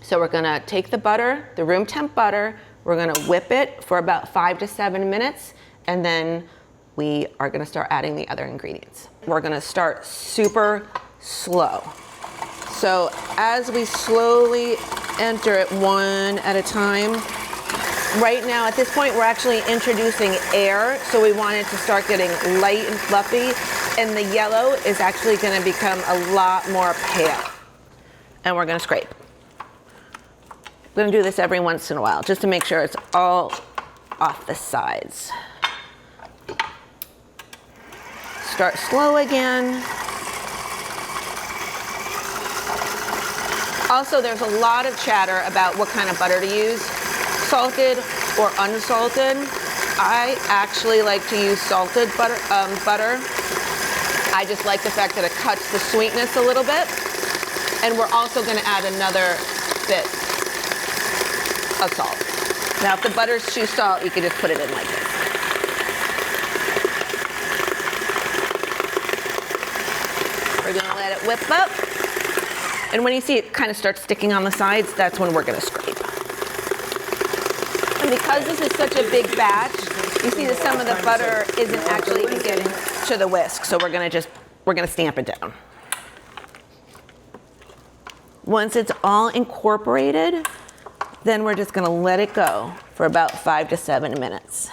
So we're gonna take the butter, the room temp butter, we're gonna whip it for about 5 to 7 minutes, and then we are gonna start adding the other ingredients. We're gonna start super slow. So as we slowly enter it one at a time, right now at this point we're actually introducing air, so we want it to start getting light and fluffy, and the yellow is actually gonna become a lot more pale. And we're gonna scrape. We're gonna do this every once in a while, just to make sure it's all off the sides. Start slow again. Also, there's a lot of chatter about what kind of butter to use, salted or unsalted. I actually like to use salted butter. I just like the fact that it cuts the sweetness a little bit. And we're also gonna add another bit of salt. Now, if the butter's too salt, you can just put it in like this. We're gonna let it whip up. And when you see it kind of start sticking on the sides, that's when we're gonna scrape. And because this is such a big batch, you see that some of the butter isn't actually even getting to the whisk. So we're gonna stamp it down. Once it's all incorporated, then we're just gonna let it go for about 5 to 7 minutes.